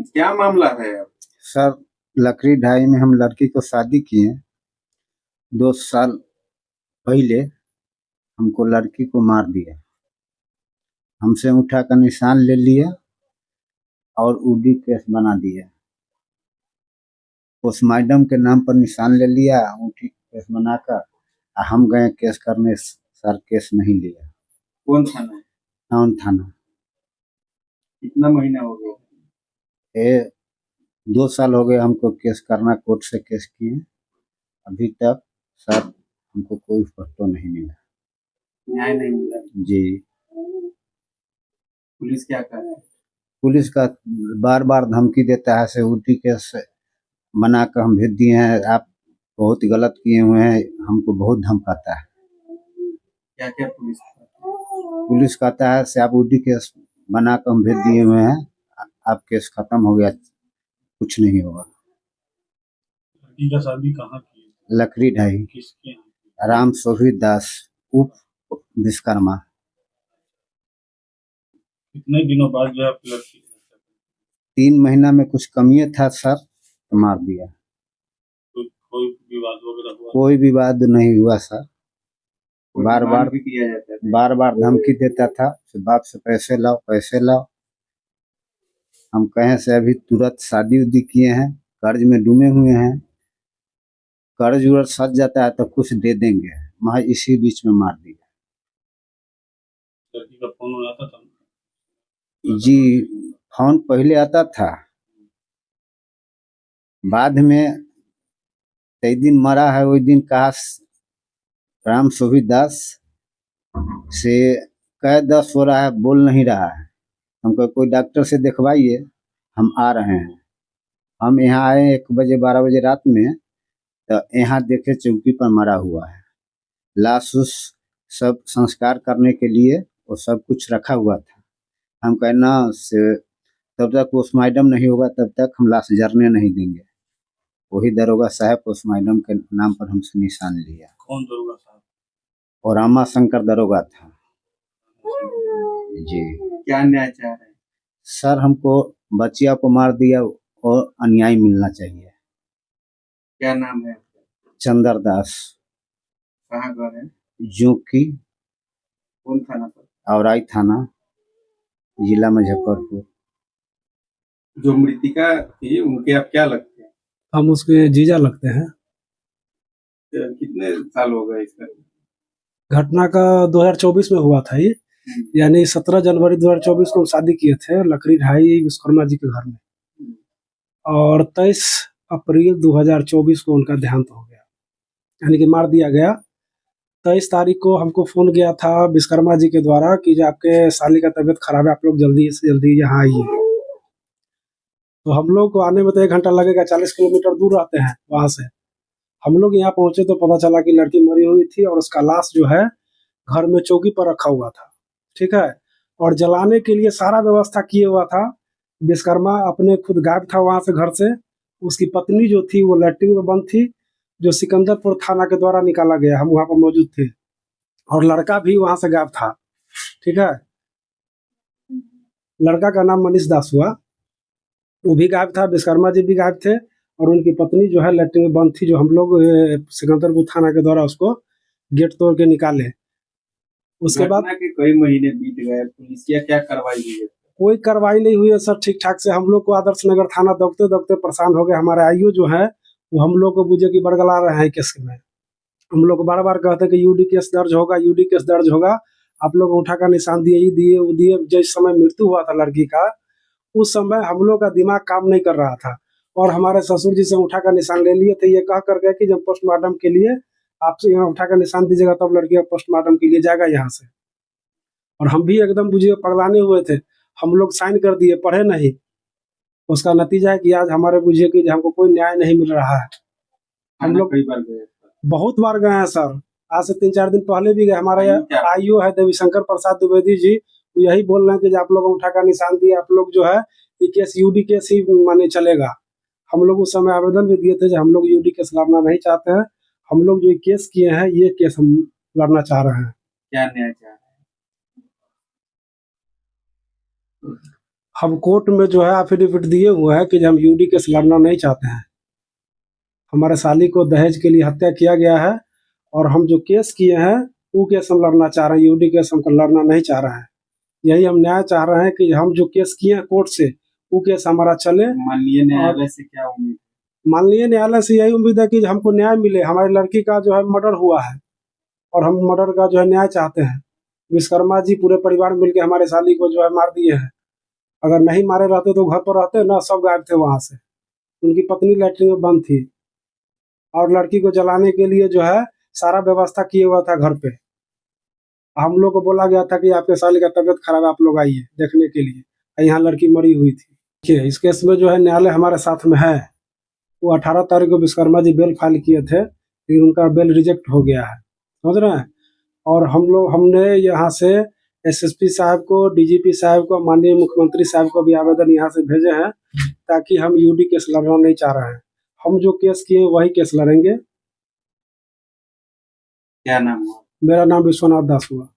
क्या मामला है? सर, लकड़ी ढाई में हम लड़की को शादी किए। 2 साल पहले हमको लड़की को मार दिया, हमसे अंगूठा का निशान ले लिया और ऊडी केस बना दिया। पोस्टमार्टम के नाम पर निशान ले लिया, अंगूठी केस बनाकर हम गए केस करने, सर केस नहीं लिया। कौन थाना? टाउन थाना। कितना महीना हो गया? ये 2 साल हो गए हमको केस करना, कोर्ट से केस किए। अभी तक सर हमको कोई फोटो नहीं मिला। न्याय नहीं मिला जी। पुलिस क्या कर रहा है? पुलिस का बार बार धमकी देता है, सिक्योरिटी केस बना कर हम भेज दिए हैं, आप बहुत गलत किए हुए हैं, हमको बहुत धमकाता है। क्या क्या पुलिस कहता है सिक्योरिटी केस बना कर हम भेज दिए हुए हैं, आप केस खत्म हो गया, कुछ नहीं होगा। लड़की का शादी कहाँ की? लकड़ी ढाई। किसके? राम शोभित दास उप विश्वकर्मा। कितने दिनों बाद जो आप लड़की? 3 महीना में कुछ कमिए था सर, तो मार दिया। कोई विवाद वगैरह हुआ? कोई विवाद नहीं हुआ सर। बार बार भी किया जाता है? बार बार धमकी देता था, बाप से पैसे लाओ पैसे लाओ। हम कहें से अभी तुरंत शादी उदी किए हैं, कर्ज में डूबे हुए हैं, कर्ज वर्ज सज जाता है तो कुछ दे देंगे, मगर इसी बीच में मार दिया। लड़की का फोन आता था? जी, फोन पहले आता था, बाद में कई दिन मरा है, वही दिन कहा राम शोभित दास से कह 10 हो रहा है, बोल नहीं रहा है। हमको कोई डॉक्टर से दिखवाइए, हम आ रहे हैं। हम यहाँ आए 1 बजे 12 बजे रात में, तो यहाँ देखे चौकी पर मरा हुआ है। लाश उस सब संस्कार करने के लिए वो सब कुछ रखा हुआ था। हम कहना से तब तक पोस्टमार्टम नहीं होगा तब तक हम लाश जरने नहीं देंगे। वही दरोगा साहब पोस्टमार्टम के नाम पर हमसे निशान लिया। कौन दरोगा साहब? और रामा शंकर दरोगा था। जी। क्या न्याय चाह रहे हैं? सर, हमको बच्चिया को मार दिया और अन्याय मिलना चाहिए। क्या नाम है? चंदर दास। कहाँ घर है? जोकी। कौन थाना पर? औराई थाना, जिला मुजफ्फरपुर। जो मृतिका थी उनके आप क्या लगते हैं? हम उसके जीजा लगते हैं। कितने साल हो गए इसका? घटना का 2024 में हुआ था ये, यानी 17 जनवरी 2024 को हम शादी किए थे लकड़ी ढाई विश्वकर्मा जी के घर में, और 23 अप्रैल 2024 को उनका देहांत हो गया, यानी कि मार दिया गया। 23 तारीख को हमको फ़ोन गया था विश्वकर्मा जी के द्वारा कि जो आपके साली का तबीयत खराब है, आप लोग जल्दी से जल्दी यहाँ आइए। तो हम लोग को आने में तो 1 घंटा लगेगा, 40 किलोमीटर दूर रहते हैं वहाँ से। हम लोग यहाँ पहुँचे तो पता चला कि लड़की मरी हुई थी और उसका लाश जो है घर में चौकी पर रखा हुआ था, ठीक है। और जलाने के लिए सारा व्यवस्था किए हुआ था। विश्वकर्मा अपने खुद गायब था वहाँ से, घर से। उसकी पत्नी जो थी वो लैट्रिन में बंद थी, जो सिकंदरपुर थाना के द्वारा निकाला गया, हम वहाँ पर मौजूद थे। और लड़का भी वहाँ से गायब था, ठीक है। लड़का का नाम मनीष दास हुआ, वो भी गायब था, विश्वकर्मा जी भी गायब थे, और उनकी पत्नी जो है लैट्रिन में बंद थी, जो हम लोग सिकंदरपुर थाना के द्वारा उसको गेट तोड़ के निकाले। उसके बाद के कई महीने बीत गए, पुलिस क्या कार्रवाई हुई है? कोई कार्रवाई नहीं हुई है सर, ठीक ठाक से। हम लोग को आदर्श नगर थाना दौड़ते दौड़ते परेशान हो गए। हमारे आईओ जो है वो हम लोग को बुझे की बरगला रहे हैं केस में। हम लोग बार बार कहते हैं कि यूडी केस दर्ज होगा, यूडी केस दर्ज होगा। आप लोग अंगूठा का निशान दिए। जिस समय मृत्यु हुआ था लड़की का, उस समय हम लोग का दिमाग काम नहीं कर रहा था, और हमारे ससुर जी से अंगूठा का निशान ले लिए थे, ये कह कर गए कि जब पोस्टमार्टम के लिए आपसे यहाँ अंगूठा का निशान दीजिएगा तब लड़की का पोस्टमार्टम के लिए जाएगा यहाँ से। और हम भी एकदम बुझिए पगलाने हुए थे। हम लोग साइन कर दिए, पढ़े नहीं। उसका नतीजा है कि आज हमारे बुझिए कि हमको कोई न्याय नहीं मिल रहा है। हम लोग कई बार गए? बहुत बार गए हैं सर, आज से 3-4 दिन पहले भी गए। हमारे आईओ है देवीशंकर प्रसाद द्विवेदी जी, यही बोल रहे हैं कि आप लोग अंगूठा का निशान दिए, आप लोग जो है ये केस यूडी केस ही माने चलेगा। हम लोग उस समय आवेदन भी दिए थे कि हम लोग यूडी केस लड़ना नहीं चाहते हैं, हम लोग जो केस किए हैं ये केस हम लड़ना चाह रहे हैं। क्या न्याय चाह रहे हैं? हम कोर्ट में जो है एफिडेविट दिए हुए हैं कि हम यूडी केस लड़ना नहीं चाहते हैं। हमारे साली को दहेज के लिए हत्या किया गया है और हम जो केस किए हैं वो केस हम लड़ना चाह रहे हैं, यूडी केस हम लड़ना नहीं चाह रहे हैं। यही हम न्याय चाह रहे हैं कि हम जो केस किए हैं कोर्ट से वो केस हमारा चले। माननीय न्यायालय से क्या उम्मीद? माननीय न्यायालय से यही उम्मीद है कि हमको न्याय मिले। हमारी लड़की का जो है मर्डर हुआ है और हम मर्डर का जो है न्याय चाहते हैं। विश्वकर्मा जी पूरे परिवार मिलके हमारे साली को जो है मार दिए हैं। अगर नहीं मारे रहते तो घर पर रहते ना, सब गायब थे वहां से। उनकी पत्नी लैट्रिन में बंद थी और लड़की को जलाने के लिए जो है सारा व्यवस्था किया हुआ था घर पे। हम लोग को बोला गया था कि आपके साली का तबीयत खराब है, आप लोग आइए देखने के लिए। यहाँ लड़की मरी हुई थी। देखिए इस केस में जो है न्यायालय हमारे साथ में है। वो 18 तारीख को विश्वकर्मा जी बेल फाइल किए थे लेकिन उनका बेल रिजेक्ट हो गया है, समझ रहे हैं। और हमने यहाँ से एसएसपी साहब को, डीजीपी साहब को, माननीय मुख्यमंत्री साहब को भी आवेदन यहाँ से भेजे हैं ताकि हम यूडी केस लड़ना नहीं चाह रहे हैं। हम जो केस किए वही केस लड़ेंगे। क्या नाम हुआ? मेरा नाम विश्वनाथ दास हुआ।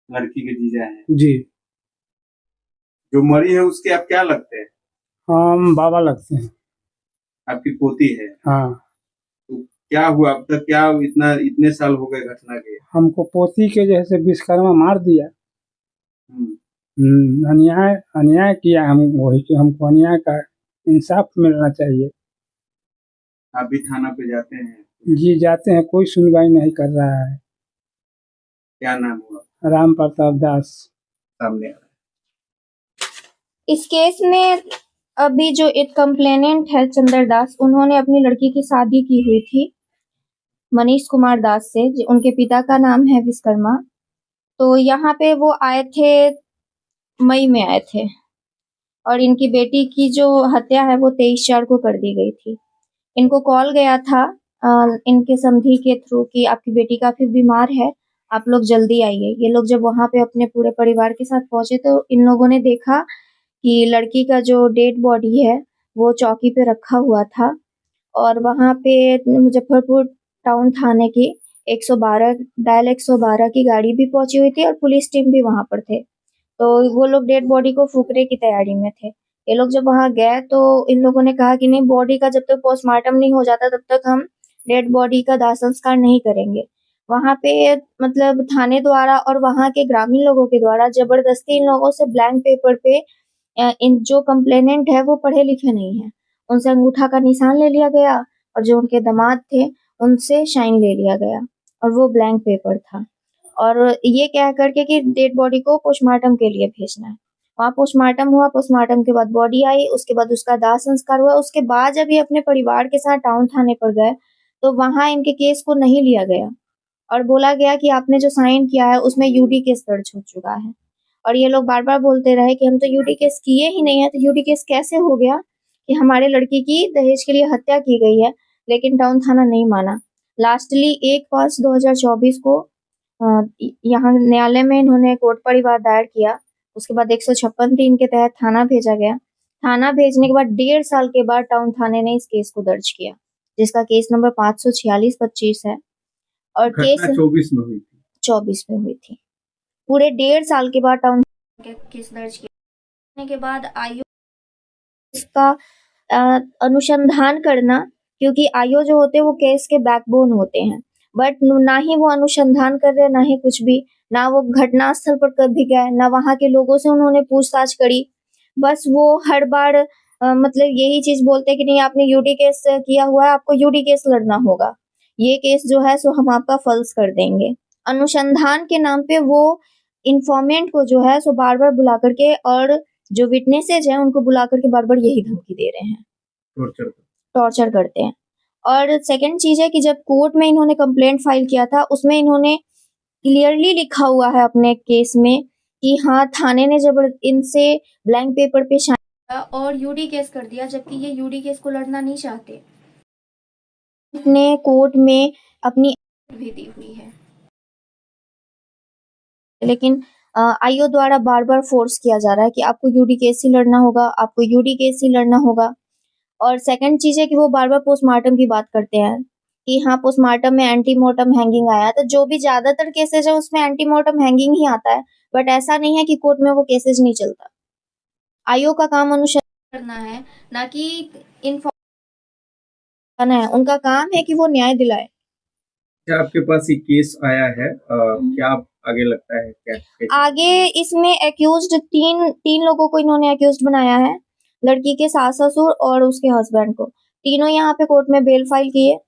लड़की के जीजा है जी। जो मरी है, उसके आप क्या लगते हैं? हम बाबा लगते हैं। आपकी पोती है? हाँ, तो क्या हुआ अब तक? क्या इतने साल हो गए घटना के? हमको पोती के जैसे विश्वकर्मा मार दिया। हम्म। अन्याय अन्याय किया। हम वही कि हमको अन्याय का इंसाफ मिलना चाहिए। आप भी थाना पे जाते हैं? जी जाते हैं, कोई सुनवाई नहीं कर रहा है। क्या नाम हुआ? राम प्रताप दास। सामने आ रहा इस केस में अभी जो एक कंप्लेनेंट है चंद्र दास, उन्होंने अपनी लड़की की शादी की हुई थी मनीष कुमार दास से। उनके पिता का नाम है विश्वकर्मा। तो यहाँ पे वो आए थे, मई में आए थे और इनकी बेटी की जो हत्या है वो 23/4 को कर दी गई थी। इनको कॉल गया था इनके समधी के थ्रू कि आपकी बेटी काफी बीमार है, आप लोग जल्दी आइए। ये लोग जब वहां पे अपने पूरे परिवार के साथ पहुंचे तो इन लोगों ने देखा कि लड़की का जो डेड बॉडी है वो चौकी पे रखा हुआ था और वहां पे मुजफ्फरपुर टाउन थाने की 112 डायल 112 की गाड़ी भी पहुंची हुई थी और पुलिस टीम भी वहां पर थे। तो वो लोग डेड बॉडी को फूकने की तैयारी में थे। ये लोग जब वहां गए तो इन लोगों ने कहा कि नहीं, बॉडी का जब तक पोस्टमार्टम नहीं हो जाता तब तक हम डेड बॉडी का दाह संस्कार नहीं करेंगे। वहां पे मतलब थाने द्वारा और वहां के ग्रामीण लोगों के द्वारा जबरदस्ती इन लोगों से ब्लैंक पेपर पे इन जो कंप्लेनेंट है वो पढ़े लिखे नहीं है, उनसे अंगूठा का निशान ले लिया गया और जो उनके दामाद थे उनसे साइन ले लिया गया और वो ब्लैंक पेपर था। और ये कह करके कि डेड बॉडी को पोस्टमार्टम के लिए भेजना है। वहाँ पोस्टमार्टम हुआ, पोस्टमार्टम के बाद बॉडी आई, उसके बाद उसका दाह संस्कार हुआ। उसके बाद जब ये अपने परिवार के साथ टाउन थाने पर गए तो वहां इनके केस को नहीं लिया गया और बोला गया कि आपने जो साइन किया है उसमें यूडी केस दर्ज हो चुका है। और ये लोग बार बार बोलते रहे कि हम तो यूडी केस किए ही नहीं है। तो यूडी केस कैसे हो गया कि हमारे लड़की की दहेज के लिए हत्या की गई है, लेकिन टाउन थाना नहीं माना। लास्टली 1/5/2024 को यहाँ न्यायालय में इन्होंने कोर्ट परिवार दायर किया। उसके बाद 156(3) के तहत थाना भेजा गया। थाना भेजने के बाद 1.5 साल के बाद टाउन थाने ने इस केस को दर्ज किया, जिसका केस नंबर 546/25 है। और केस 24 में हुई थी। 24 में हुई थी। पूरे 1.5 साल के बाद टाउन केस दर्ज किया के बाद आयोग इसका अनुसंधान करना, क्योंकि आयो जो होते हैं वो केस के बैकबोन होते हैं, बट ना ही वो अनुसंधान कर रहे, ना ही कुछ भी, ना वो घटना स्थल पर कभी गए, ना वहां के लोगों से उन्होंने पूछताछ करी। बस वो हर बार मतलब यही चीज बोलते हैं कि नहीं आपने यूडी केस किया हुआ है, आपको यूडी केस लड़ना होगा, ये केस जो है सो हम आपका फल्स कर देंगे। अनुसंधान के नाम पे वो इन्फॉर्मेंट को जो है सो बार बार बुला करके और जो विटनेसेज हैं उनको बुला करके बार बार यही धमकी दे रहे हैं, टॉर्चर करते हैं। और सेकंड चीज है कि जब कोर्ट में इन्होंने कंप्लेंट फाइल किया था उसमें इन्होंने क्लियरली लिखा हुआ है अपने केस में कि हाँ थाने ने जब इनसे ब्लैंक पेपर पे साइन और यूडी केस कर दिया, जबकि ये यूडी केस को लड़ना नहीं चाहते। अपने कोर्ट में अपनी भी दी हुई है, लेकिन आईओ द्वारा बार बार फोर्स किया जा रहा है कि आपको यूडी केस ही लड़ना होगा, आपको यूडी केस ही लड़ना होगा। और सेकंड चीज है कि वो बार बार पोस्टमार्टम की बात करते हैं कि हाँ पोस्टमार्टम में एंटीमोर्टम हैंगिंग आया, तो जो भी ज्यादातर केसेज है उसमें एंटीमोर्टम हैंगिंग ही आता है, बट ऐसा नहीं है कि कोर्ट में वो केसेज नहीं चलता। आयोग का काम अनुसंधान करना है, ना कि इन्फॉर्मेशन है। उनका काम है कि वो न्याय दिलाए। क्या आपके पास ये केस आया है, क्या आप आगे लगता है क्या आगे इसमें एक्यूज्ड तीन लोगों को इन्होंने एक्यूज्ड बनाया है, लड़की के सास ससुर और उसके हस्बैंड को। तीनों यहाँ पे कोर्ट में बेल फाइल किए,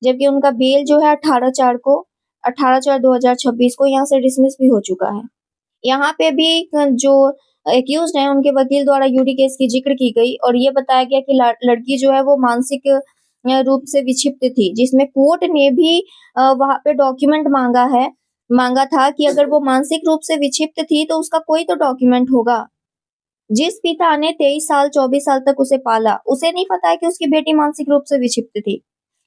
जबकि उनका बेल जो है 18/4/2026 को यहाँ से डिसमिस भी हो चुका है। यहाँ पे भी जो एक्यूज्ड हैं उनके वकील द्वारा यूडी केस की जिक्र की गई और ये बताया गया कि लड़की जो है वो मानसिक रूप से विक्षिप्त थी, जिसमें कोर्ट ने भी वहां पे डॉक्यूमेंट मांगा था कि अगर वो मानसिक रूप से विक्षिप्त थी तो उसका कोई तो डॉक्यूमेंट होगा। जिस पिता ने 23 साल 24 साल तक उसे पाला, उसे नहीं पता है कि उसकी बेटी मानसिक रूप से विक्षिप्त थी।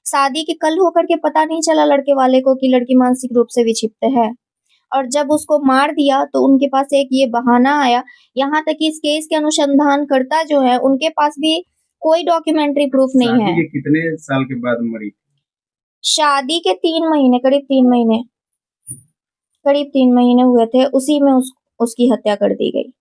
शादी के कल होकर के पता नहीं चला लड़के वाले को कि लड़की मानसिक रूप से विक्षिप्त है, और जब उसको मार दिया तो उनके पास एक ये बहाना आया। यहाँ तक कि इस केस के अनुसंधानकर्ता जो है उनके पास भी कोई डॉक्यूमेंट्री प्रूफ नहीं शादी है। के कितने साल के बाद मरी? शादी के 3 महीने, करीब 3 महीने हुए थे, उसी में उसकी हत्या कर दी गई।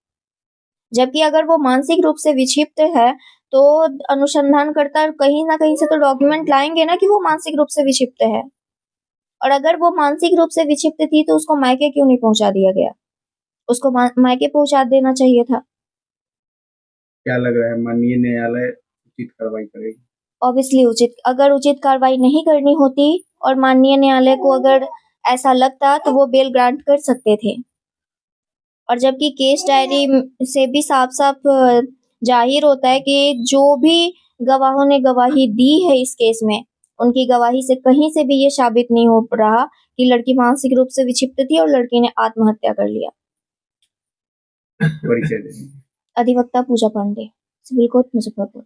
जबकि अगर वो मानसिक रूप से विक्षिप्त है तो अनुसंधानकर्ता कहीं ना कहीं से तो डॉक्यूमेंट लाएंगे ना कि वो मानसिक रूप से विक्षिप्त है। और अगर वो मानसिक रूप से विक्षिप्त थी तो उसको मायके क्यों नहीं पहुंचा दिया गया? उसको मायके पहुंचा देना चाहिए था। क्या लग रहा है, माननीय न्यायालय उचित कार्रवाई करेगी? ऑब्वियसली अगर उचित कार्रवाई नहीं करनी होती और माननीय न्यायालय को अगर ऐसा लगता तो वो बेल ग्रांट कर सकते थे। और जबकि केस डायरी से भी साफ साफ जाहिर होता है कि जो भी गवाहों ने गवाही दी है इस केस में, उनकी गवाही से कहीं से भी ये साबित नहीं हो रहा कि लड़की मानसिक रूप से विक्षिप्त थी और लड़की ने आत्महत्या कर लिया। परिचय दें। अधिवक्ता पूजा पांडे, सिविल कोर्ट मुजफ्फरपुर।